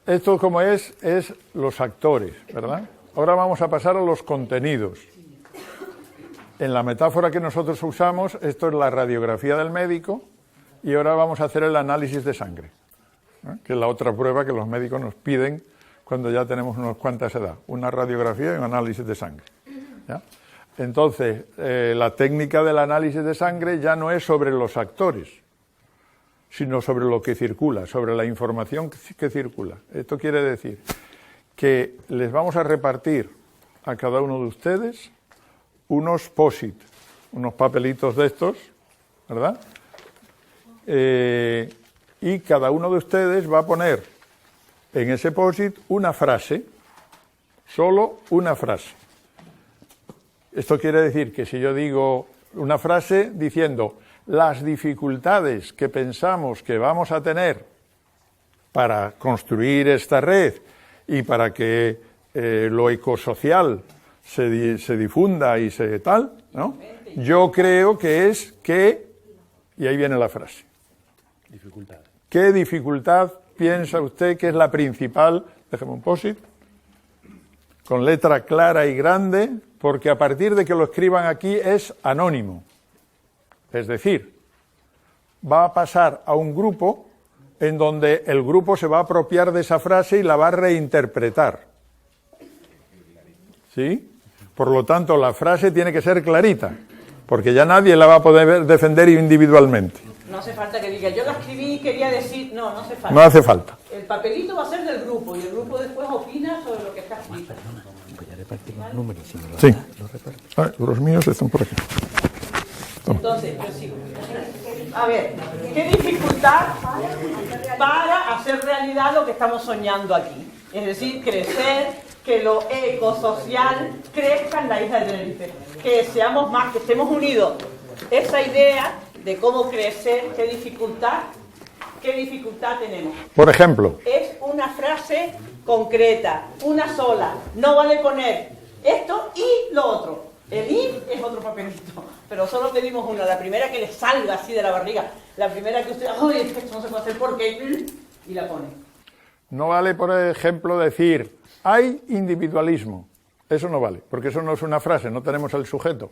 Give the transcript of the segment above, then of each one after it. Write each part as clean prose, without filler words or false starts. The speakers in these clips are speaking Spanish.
Esto como es los actores, ¿verdad? Ahora vamos a pasar a los contenidos. En la metáfora que nosotros usamos, esto es la radiografía del médico y ahora vamos a hacer el análisis de sangre, ¿eh? Que es la otra prueba que los médicos nos piden cuando ya tenemos unas cuantas edad, una radiografía y un análisis de sangre, ¿ya? Entonces, la técnica del análisis de sangre ya no es sobre los actores, sino sobre lo que circula, sobre la información que circula. Esto quiere decir que les vamos a repartir a cada uno de ustedes unos POSIT, unos papelitos de estos, ¿verdad? Y cada uno de ustedes va a poner en ese POSIT una frase, solo una frase. Esto quiere decir que si yo digo una frase diciendo las dificultades que pensamos que vamos a tener para construir esta red y para que lo ecosocial se difunda y se tal, ¿no? Yo creo que es que, y ahí viene la frase. Dificultad. ¿Qué dificultad piensa usted que es la principal? Déjeme un POSIT, con letra clara y grande, porque a partir de que lo escriban aquí es anónimo. Es decir, va a pasar a un grupo en donde el grupo se va a apropiar de esa frase y la va a reinterpretar. ¿Sí? Por lo tanto, la frase tiene que ser clarita, porque ya nadie la va a poder defender individualmente. No hace falta que diga, yo la escribí y quería decir... No, no hace falta. No hace falta. El papelito va a ser del grupo y el grupo después opina sobre lo que está escrito. Voy a repartir los números y me los, Sí. los reparto. Los míos están por aquí. Entonces, yo sigo. A ver, ¿qué dificultad para hacer realidad lo que estamos soñando aquí? Es decir, crecer, que lo ecosocial crezca en la isla de Tenerife, que seamos más, que estemos unidos. Esa idea de cómo crecer, qué dificultad tenemos. Por ejemplo, Es una frase concreta, una sola. No vale poner esto y lo otro. El y es otro papelito, pero solo pedimos una, la primera que le salga así de la barriga, la primera que usted, ¡ay, es que esto no se puede hacer porque... y la pone. no vale, por ejemplo, decir hay individualismo. Eso no vale, porque eso no es una frase, no tenemos el sujeto.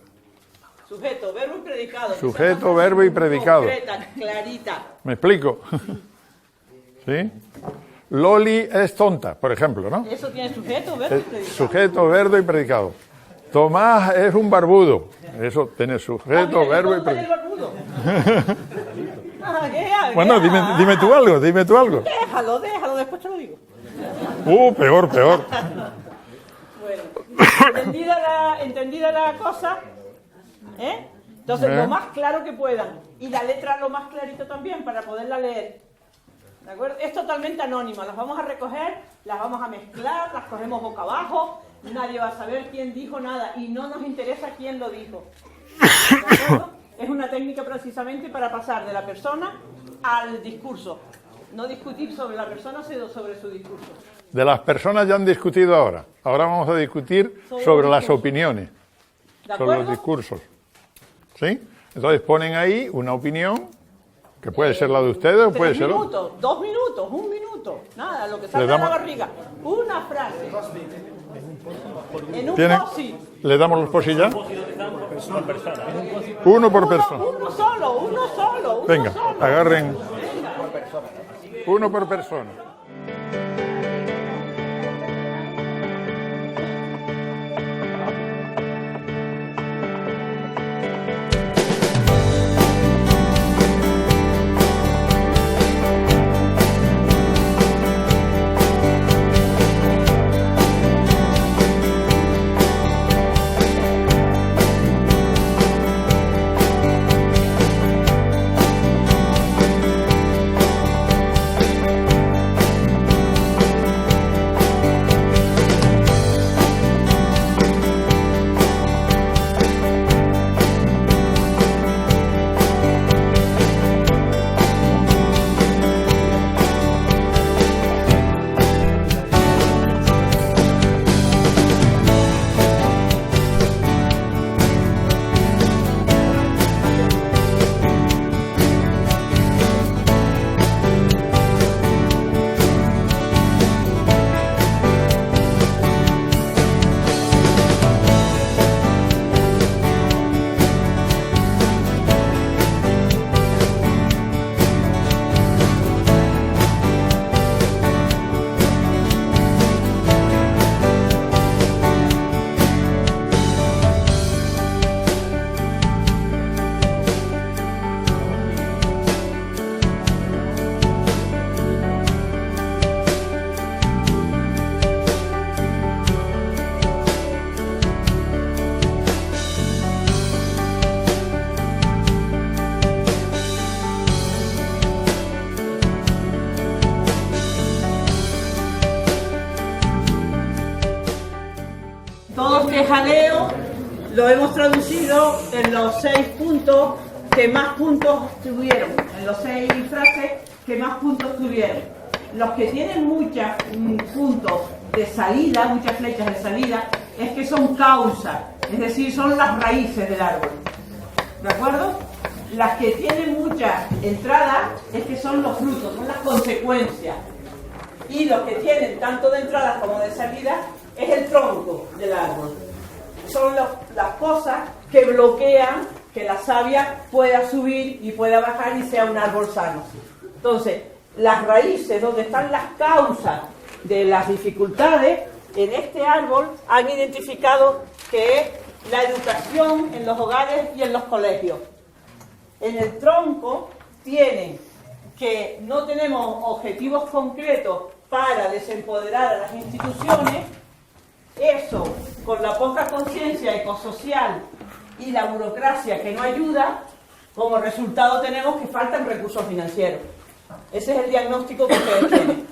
Sujeto, verbo y predicado. Sujeto, verbo y predicado. Concreta, clarita. ¿Me explico? ¿Sí? Loli es tonta, por ejemplo, ¿no? Eso tiene sujeto, verbo y predicado. Sujeto, verbo y predicado. Tomás es un barbudo. Eso tiene sujeto, verbo y predicado. Bueno, dime tú algo. Déjalo, después te lo digo. Peor. Bueno, entendida la cosa, ¿eh? Entonces, lo más claro que puedan. Y la letra lo más clarito también, para poderla leer. ¿De acuerdo? Es totalmente anónima. Las vamos a recoger, las vamos a mezclar, las cogemos boca abajo. Nadie va a saber quién dijo nada. Y no nos interesa quién lo dijo. ¿De acuerdo? Es una técnica precisamente para pasar de la persona al discurso. No discutir sobre la persona, sino sobre su discurso. De las personas ya han discutido ahora. Ahora vamos a discutir sobre las opiniones, sobre los discursos. ¿Sí? Entonces ponen ahí una opinión, que puede ser la de ustedes o puede ser otra. 2 minutos, 1 minuto, nada, lo que salga de la barriga. Una frase. En un post-it. ¿Le damos los post-it ya? Uno por persona. Uno solo. Venga, agarren. Uno por persona. lo que jaleo lo hemos traducido en los 6 puntos que más puntos tuvieron, en los 6 frases que más puntos tuvieron. Los que tienen muchos puntos de salida, muchas flechas de salida, es que son causas, es decir, son las raíces del árbol. ¿De acuerdo? Las que tienen muchas entradas es que son los frutos, son las consecuencias. Y los que tienen tanto de entradas como de salida es el tronco del árbol. Son las cosas que bloquean que la savia pueda subir y pueda bajar y sea un árbol sano. Entonces, las raíces, donde están las causas de las dificultades, en este árbol han identificado que es la educación en los hogares y en los colegios. En el tronco tienen que no tenemos objetivos concretos para desempoderar a las instituciones. Eso, con la poca conciencia ecosocial y la burocracia que no ayuda, como resultado tenemos que faltan recursos financieros. Ese es el diagnóstico que ustedes tienen.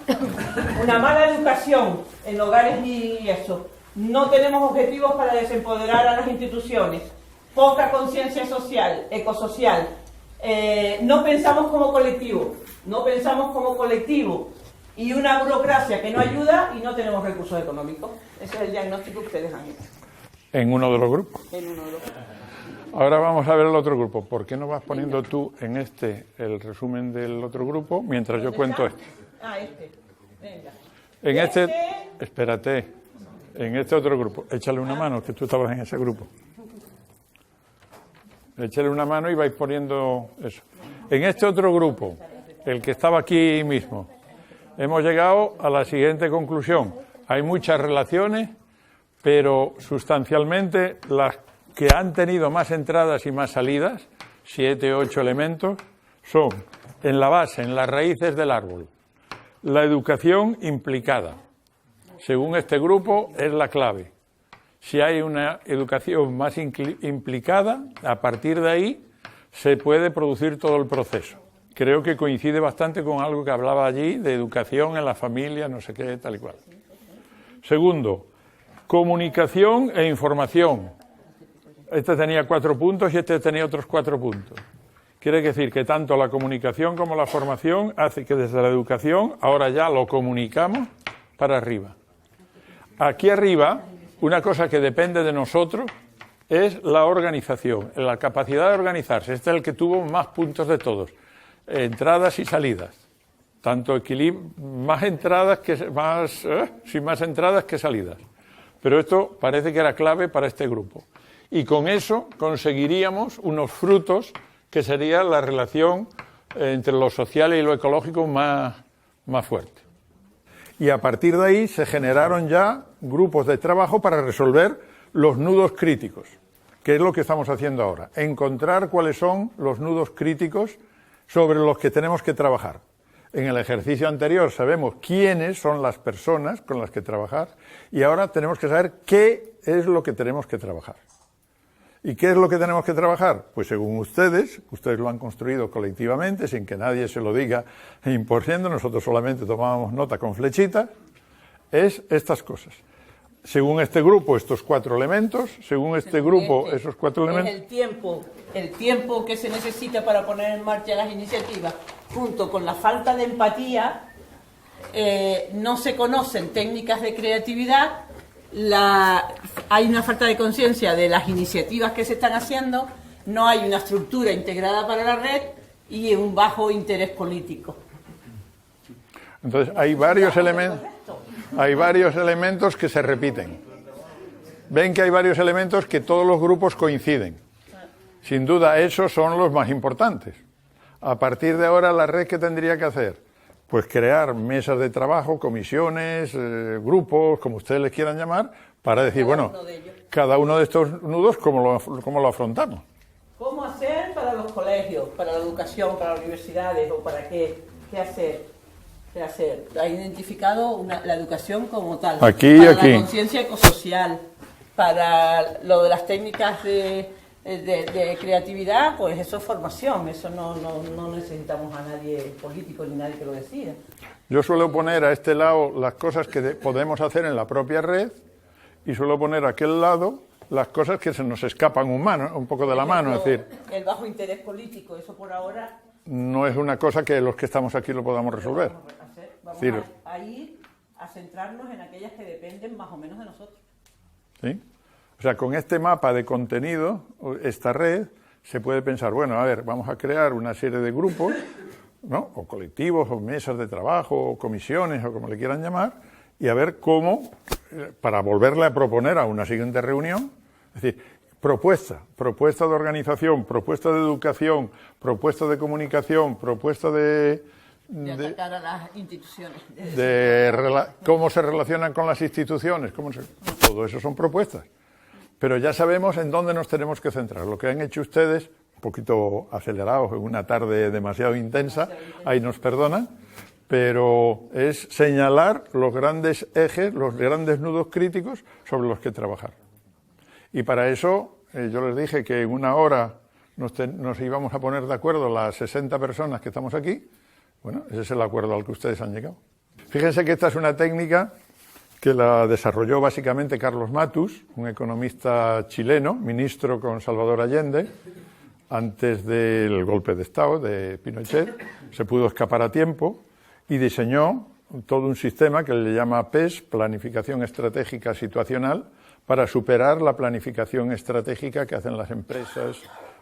Una mala educación en hogares y eso. No tenemos objetivos para desempoderar a las instituciones. Poca conciencia social, ecosocial. No pensamos como colectivo. Y una burocracia que no ayuda y no tenemos recursos económicos. Ese es el diagnóstico que ustedes han hecho. En uno de los grupos. En uno de los grupos. Ahora vamos a ver el otro grupo. ¿Por qué no vas poniendo tú en el resumen del otro grupo mientras yo cuento este? Venga. En este, espérate, en este otro grupo, échale una mano, que tú estabas en ese grupo. Échale una mano y vais poniendo eso. En este otro grupo, el que estaba aquí mismo, hemos llegado a la siguiente conclusión. Hay muchas relaciones, pero sustancialmente las que han tenido más entradas y más salidas, 7 o 8 elementos, son en la base, en las raíces del árbol, la educación implicada. Según este grupo, es la clave. Si hay una educación más implicada, a partir de ahí se puede producir todo el proceso. Creo que coincide bastante con algo que hablaba allí de educación en la familia, no sé qué, tal y cual. Segundo, comunicación e información. Este tenía 4 puntos y este tenía otros 4 puntos. Quiere decir que tanto la comunicación como la formación hace que desde la educación ahora ya lo comunicamos para arriba. Aquí arriba, una cosa que depende de nosotros es la organización, la capacidad de organizarse. Este es el que tuvo más puntos de todos, entradas y salidas. Tanto equilibrio, más entradas que salidas. Pero esto parece que era clave para este grupo. Y con eso conseguiríamos unos frutos que sería la relación entre lo social y lo ecológico más fuerte. Y a partir de ahí se generaron ya grupos de trabajo para resolver los nudos críticos, que es lo que estamos haciendo ahora. Encontrar cuáles son los nudos críticos sobre los que tenemos que trabajar. En el ejercicio anterior sabemos quiénes son las personas con las que trabajar y ahora tenemos que saber qué es lo que tenemos que trabajar. ¿Y qué es lo que tenemos que trabajar? Pues según ustedes lo han construido colectivamente, sin que nadie se lo diga imponiendo, nosotros solamente tomábamos nota con flechitas, es estas cosas. Según este grupo, estos 4 elementos, según este grupo, esos 4 elementos... El tiempo que se necesita para poner en marcha las iniciativas, junto con la falta de empatía, no se conocen técnicas de creatividad, hay una falta de conciencia de las iniciativas que se están haciendo, no hay una estructura integrada para la red y un bajo interés político. Entonces hay varios elementos que se repiten. Ven que hay varios elementos que todos los grupos coinciden. Sin duda esos son los más importantes. A partir de ahora, la red, ¿qué tendría que hacer? Pues crear mesas de trabajo, comisiones, grupos, como ustedes les quieran llamar, para decir, cada uno de estos nudos, ¿cómo lo afrontamos? ¿Cómo hacer para los colegios, para la educación, para las universidades, o para qué hacer? Ha identificado la educación como tal, la conciencia ecosocial, para lo de las técnicas de creatividad, pues eso es formación, eso no necesitamos a nadie político ni nadie que lo decida. Yo suelo poner a este lado las cosas que podemos hacer en la propia red y suelo poner a aquel lado las cosas que se nos escapan un poco de la mano. Es decir, el bajo interés político, eso por ahora no es una cosa que los que estamos aquí lo podamos resolver. Vamos decir, a ir a centrarnos en aquellas que dependen más o menos de nosotros. ¿Sí? O sea, con este mapa de contenido, esta red, se puede pensar, bueno, a ver, vamos a crear una serie de grupos, ¿no? O colectivos, o mesas de trabajo, o comisiones, o como le quieran llamar, y a ver cómo, para volverle a proponer a una siguiente reunión, es decir, propuesta de organización, propuesta de educación, propuesta de comunicación, propuesta de atacar a las instituciones. Cómo se relacionan con las instituciones, todo eso son propuestas. Pero ya sabemos en dónde nos tenemos que centrar. Lo que han hecho ustedes, un poquito acelerados en una tarde demasiado intensa, ahí nos perdonan, pero es señalar los grandes ejes, los grandes nudos críticos sobre los que trabajar. Y para eso, yo les dije que en una hora nos íbamos a poner de acuerdo las 60 personas que estamos aquí. Bueno, ese es el acuerdo al que ustedes han llegado. Fíjense que esta es una técnica que la desarrolló básicamente Carlos Matus, un economista chileno, ministro con Salvador Allende, antes del golpe de Estado de Pinochet. Se pudo escapar a tiempo y diseñó todo un sistema que le llama PES, Planificación Estratégica Situacional, para superar la planificación estratégica que hacen las empresas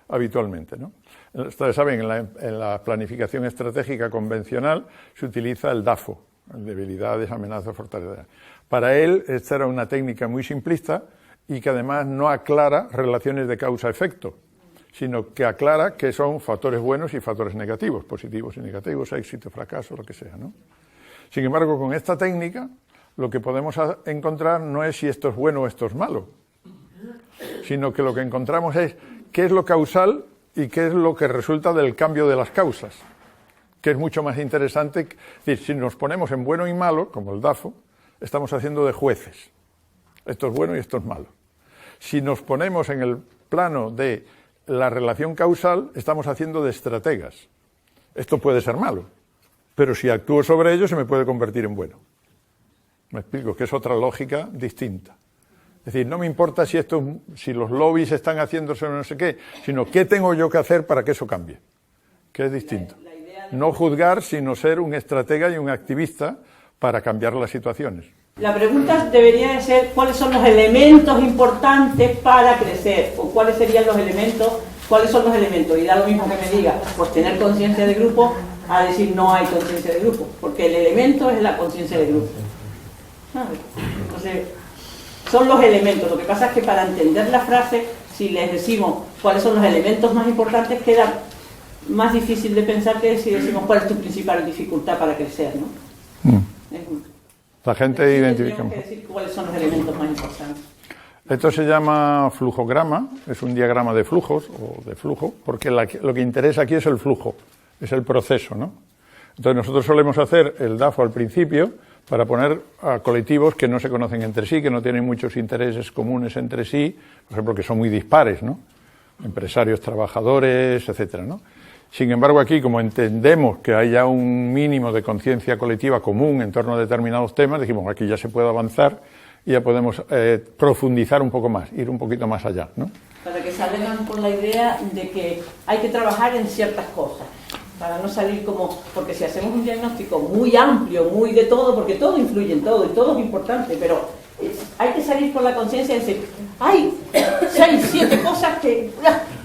habitualmente, ¿no? Ustedes saben, en la planificación estratégica convencional se utiliza el DAFO, debilidades, amenazas, fortalezas. Para él, esta era una técnica muy simplista y que además no aclara relaciones de causa-efecto, sino que aclara que son factores buenos y factores negativos, positivos y negativos, éxito, fracaso, lo que sea, ¿no? Sin embargo, con esta técnica, lo que podemos encontrar no es si esto es bueno o esto es malo, sino que lo que encontramos es qué es lo causal y qué es lo que resulta del cambio de las causas, que es mucho más interesante. Es decir, si nos ponemos en bueno y malo, como el DAFO, estamos haciendo de jueces. Esto es bueno y esto es malo. Si nos ponemos en el plano de la relación causal, estamos haciendo de estrategas. Esto puede ser malo, pero si actúo sobre ello se me puede convertir en bueno. Me explico, que es otra lógica distinta. Es decir, no me importa si los lobbies están haciéndose no sé qué, sino qué tengo yo que hacer para que eso cambie, que es distinto. No juzgar, sino ser un estratega y un activista para cambiar las situaciones. La pregunta debería de ser cuáles son los elementos importantes para crecer, o cuáles serían los elementos, cuáles son los elementos, y da lo mismo que me diga, pues tener conciencia de grupo, a decir no hay conciencia de grupo, porque el elemento es la conciencia de grupo. ¿Sabes? Entonces, son los elementos. Lo que pasa es que para entender la frase, si les decimos cuáles son los elementos más importantes, queda más difícil de pensar que si decimos cuál es tu principal dificultad para crecer, ¿no? La gente identifica. Tenemos que decir cuáles son los elementos más importantes. Esto se llama flujograma, es un diagrama de flujos o de flujo, porque lo que interesa aquí es el flujo, es el proceso, ¿no? Entonces nosotros solemos hacer el DAFO al principio para poner a colectivos que no se conocen entre sí, que no tienen muchos intereses comunes entre sí, por ejemplo, que son muy dispares, ¿no? Empresarios, trabajadores, etcétera, ¿no? Sin embargo, aquí, como entendemos que hay ya un mínimo de conciencia colectiva común en torno a determinados temas, dijimos, aquí ya se puede avanzar y ya podemos profundizar un poco más, ir un poquito más allá, ¿no? Para que salgan con la idea de que hay que trabajar en ciertas cosas, para no salir como, porque si hacemos un diagnóstico muy amplio, muy de todo, porque todo influye en todo y todo es importante, pero hay que salir con la conciencia de decir, hay 6, 7 cosas que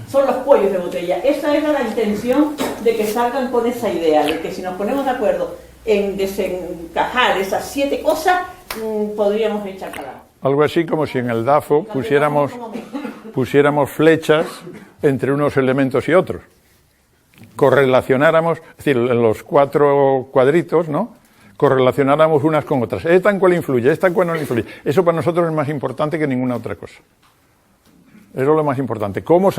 son los cuellos de botella. Esa era la intención de que salgan con esa idea, de que si nos ponemos de acuerdo en desencajar esas 7 cosas, podríamos echar para adelante. Algo así como si en el DAFO pusiéramos flechas entre unos elementos y otros. Correlacionáramos, es decir, en los 4 cuadritos, ¿no? Correlacionáramos unas con otras. ¿Esta en cuál influye? ¿Esta en cuál no influye? Eso para nosotros es más importante que ninguna otra cosa. Eso es lo más importante. Cómo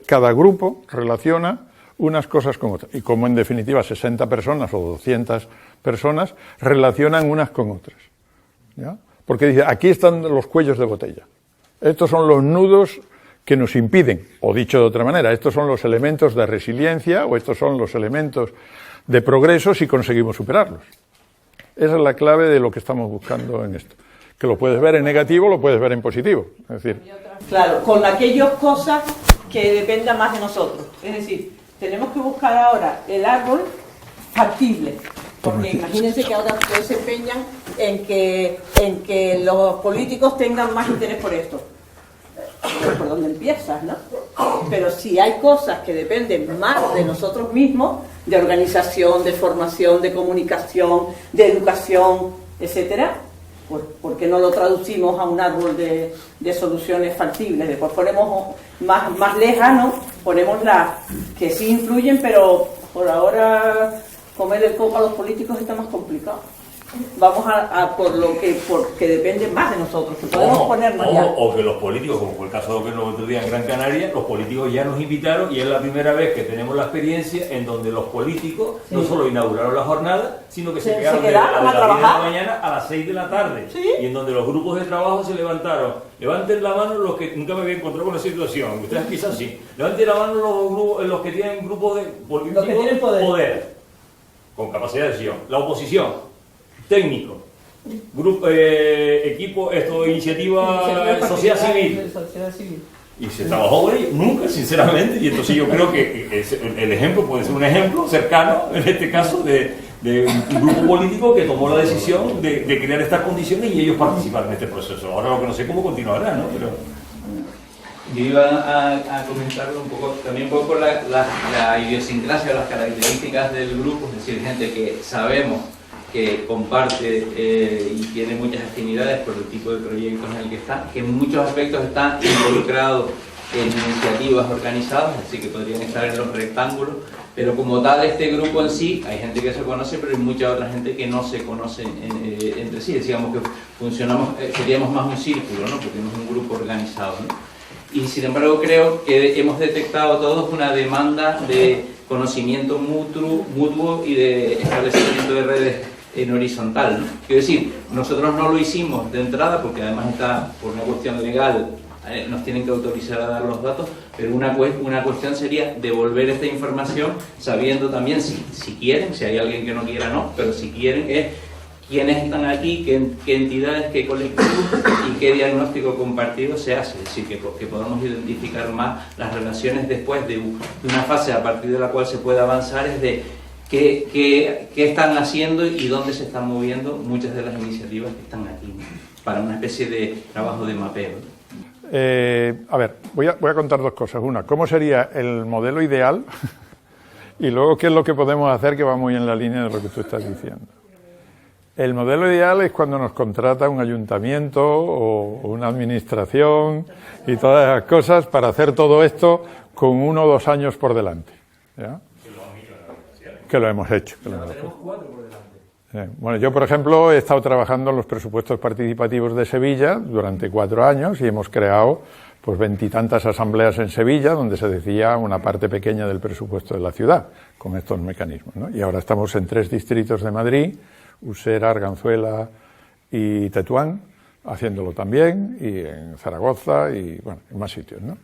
cada grupo relaciona unas cosas con otras. Y cómo, en definitiva, 60 personas o 200 personas relacionan unas con otras. ¿Ya? Porque dice, aquí están los cuellos de botella. Estos son los nudos que nos impiden, o dicho de otra manera, estos son los elementos de resiliencia o estos son los elementos de progreso si conseguimos superarlos. Esa es la clave de lo que estamos buscando en esto. que lo puedes ver en negativo, lo puedes ver en positivo. Es decir, claro, con aquellas cosas que dependan más de nosotros. Es decir, tenemos que buscar ahora el árbol factible. Porque imagínense que ahora ustedes se empeñan en que los políticos tengan más interés por esto. ¿Por dónde empiezas, no? Pero si hay cosas que dependen más de nosotros mismos, de organización, de formación, de comunicación, de educación, etcétera, pues ¿por qué no lo traducimos a un árbol de soluciones factibles? Después ponemos más lejanos, ponemos las que sí influyen, pero por ahora comer el coco a los políticos está más complicado. Vamos a por lo que porque depende más de nosotros, que podemos ponernos ya. O que los políticos, como fue el caso de que el otro día en Gran Canaria, los políticos ya nos invitaron y es la primera vez que tenemos la experiencia en donde los políticos no solo inauguraron la jornada, sino que se quedaron a las 10 de la mañana a las 6 de la tarde. ¿Sí? Y en donde los grupos de trabajo se levantaron. Levanten la mano los que nunca me había encontrado con la situación. Ustedes quizás sí. Levanten la mano los que tienen grupos de políticos, los que tienen poder, con capacidad de decisión. La oposición. Técnico, grupo, equipo, iniciativa sociedad civil. Y se trabajó con ellos, nunca, sinceramente, y entonces yo creo que el ejemplo puede ser un ejemplo cercano, en este caso, de un grupo político que tomó la decisión de crear estas condiciones y ellos participaron en este proceso. Ahora lo que no sé cómo continuará, ¿no? Pero... Yo iba a comentarlo un poco, también un poco la idiosincrasia, las características del grupo, es decir, gente que sabemos que comparte y tiene muchas afinidades por el tipo de proyectos en el que está, que en muchos aspectos está involucrado en iniciativas organizadas, así que podrían estar en los rectángulos, pero como tal este grupo en sí, hay gente que se conoce, pero hay mucha otra gente que no se conoce entre sí, digamos que funcionamos, seríamos más un círculo, ¿no? Porque no es un grupo organizado, ¿no? Y sin embargo creo que hemos detectado todos una demanda de conocimiento mutuo y de establecimiento de redes en horizontal, ¿no? Quiero decir, nosotros no lo hicimos de entrada porque además está por una cuestión legal, nos tienen que autorizar a dar los datos, pero una cuestión sería devolver esta información sabiendo también si quieren, si hay alguien que no quiera no, pero si quieren es quiénes están aquí, qué entidades, qué colectivos y qué diagnóstico compartido se hace, es decir, que podamos identificar más las relaciones después de una fase a partir de la cual se puede avanzar, es de qué están haciendo y dónde se están moviendo muchas de las iniciativas que están aquí, ¿no? Para una especie de trabajo de mapeo. A ver, voy a contar dos cosas. Una, ¿cómo sería el modelo ideal? Y luego, ¿qué es lo que podemos hacer que va muy en la línea de lo que tú estás diciendo? El modelo ideal es cuando nos contrata un ayuntamiento o una administración y todas esas cosas para hacer todo esto con 1 o 2 años por delante, ¿ya? Que lo hemos hecho. Tenemos 4 por delante. Bueno, yo, por ejemplo, he estado trabajando en los presupuestos participativos de Sevilla durante 4 años y hemos creado pues 20 y tantas asambleas en Sevilla donde se decía una parte pequeña del presupuesto de la ciudad con estos mecanismos, ¿no? Y ahora estamos en 3 distritos de Madrid, Usera, Arganzuela y Tetuán, haciéndolo también, y en Zaragoza y bueno, en más sitios, ¿no?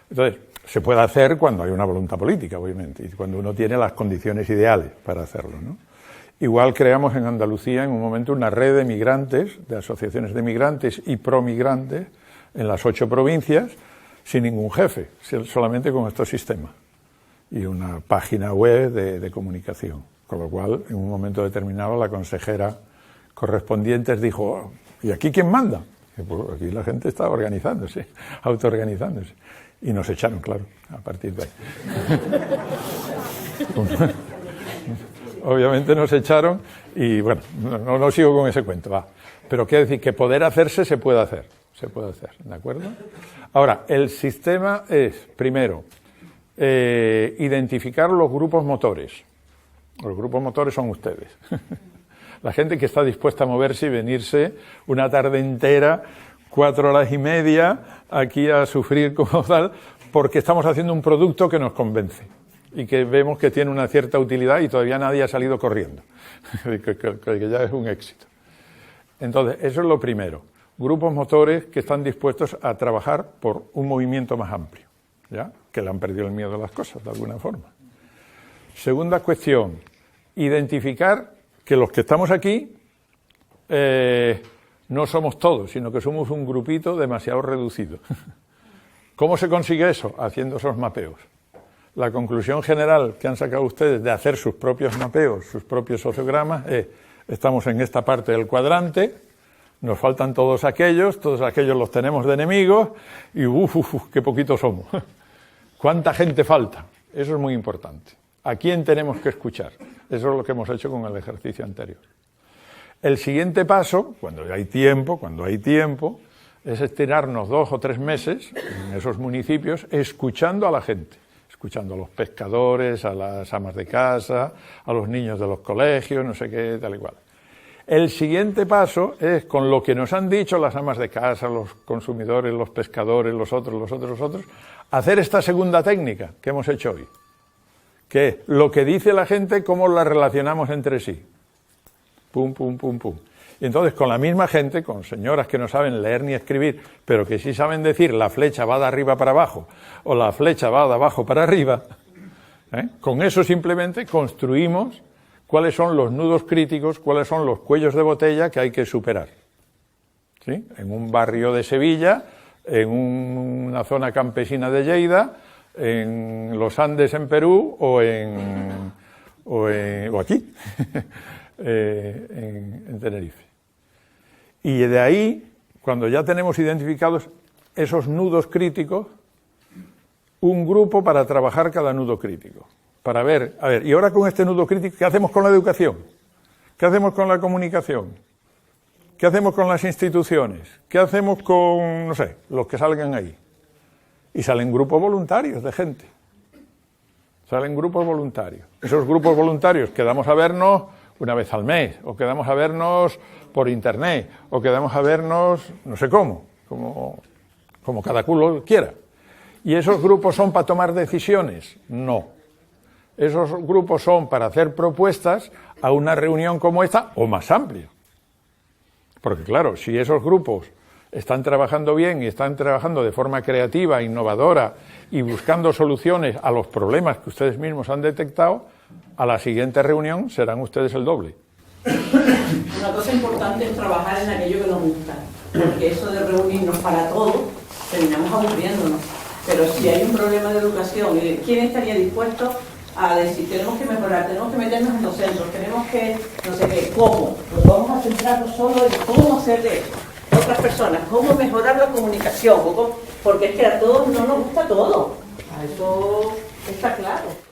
Entonces, se puede hacer cuando hay una voluntad política, obviamente, y cuando uno tiene las condiciones ideales para hacerlo, ¿no? Igual creamos en Andalucía en un momento una red de migrantes, de asociaciones de migrantes y promigrantes en las 8 provincias, sin ningún jefe, solamente con estos sistemas y una página web de comunicación. Con lo cual, en un momento determinado, la consejera correspondiente dijo, oh, ¿y aquí quién manda? Y pues aquí la gente está organizándose, autoorganizándose. Y nos echaron, claro, a partir de ahí. Obviamente nos echaron y, bueno, no sigo con ese cuento, va. Pero quiero decir que poder hacerse se puede hacer, ¿de acuerdo? Ahora, el sistema es, primero, identificar los grupos motores. Los grupos motores son ustedes. La gente que está dispuesta a moverse y venirse una tarde entera, 4 horas y media, aquí a sufrir como tal, porque estamos haciendo un producto que nos convence y que vemos que tiene una cierta utilidad y todavía nadie ha salido corriendo, que ya es un éxito. Entonces, eso es lo primero. Grupos motores que están dispuestos a trabajar por un movimiento más amplio, ¿ya? Que le han perdido el miedo a las cosas, de alguna forma. Segunda cuestión, identificar que los que estamos aquí No somos todos, sino que somos un grupito demasiado reducido. ¿Cómo se consigue eso? Haciendo esos mapeos. La conclusión general que han sacado ustedes de hacer sus propios mapeos, sus propios sociogramas, es: estamos en esta parte del cuadrante, nos faltan todos aquellos los tenemos de enemigos y qué poquitos somos. ¿Cuánta gente falta? Eso es muy importante. ¿A quién tenemos que escuchar? Eso es lo que hemos hecho con el ejercicio anterior. El siguiente paso, cuando hay tiempo, es estirarnos 2 o 3 meses en esos municipios escuchando a la gente, escuchando a los pescadores, a las amas de casa, a los niños de los colegios, no sé qué, tal y cual. El siguiente paso es, con lo que nos han dicho las amas de casa, los consumidores, los pescadores, los otros, hacer esta segunda técnica que hemos hecho hoy, que es lo que dice la gente, cómo la relacionamos entre sí. Pum, pum, pum, pum. Y entonces con la misma gente, con señoras que no saben leer ni escribir, pero que sí saben decir la flecha va de arriba para abajo o la flecha va de abajo para arriba, con eso simplemente construimos cuáles son los nudos críticos, cuáles son los cuellos de botella que hay que superar. ¿Sí? En un barrio de Sevilla, en una zona campesina de Lleida, en los Andes en Perú o aquí, en Tenerife. Y de ahí, cuando ya tenemos identificados esos nudos críticos, un grupo para trabajar cada nudo crítico. Para ver, y ahora con este nudo crítico, ¿qué hacemos con la educación? ¿Qué hacemos con la comunicación? ¿Qué hacemos con las instituciones? ¿Qué hacemos con, no sé, los que salgan ahí? Y salen grupos voluntarios de gente. Salen grupos voluntarios. Esos grupos voluntarios quedamos a vernos una vez al mes, o quedamos a vernos por internet, o quedamos a vernos, no sé cómo, como cada culo quiera. ¿Y esos grupos son para tomar decisiones? No. Esos grupos son para hacer propuestas a una reunión como esta o más amplia. Porque claro, si esos grupos están trabajando bien y están trabajando de forma creativa, innovadora y buscando soluciones a los problemas que ustedes mismos han detectado, a la siguiente reunión serán ustedes el doble. Una cosa importante es trabajar en aquello que nos gusta, porque eso de reunirnos para todo, terminamos aburriéndonos. Pero si hay un problema de educación, ¿quién estaría dispuesto a decir, tenemos que mejorar, tenemos que meternos en los centros, tenemos que, no sé qué, cómo? Pues vamos a centrarnos solo en cómo hacer de otras personas, cómo mejorar la comunicación, porque es que a todos no nos gusta todo, eso está claro.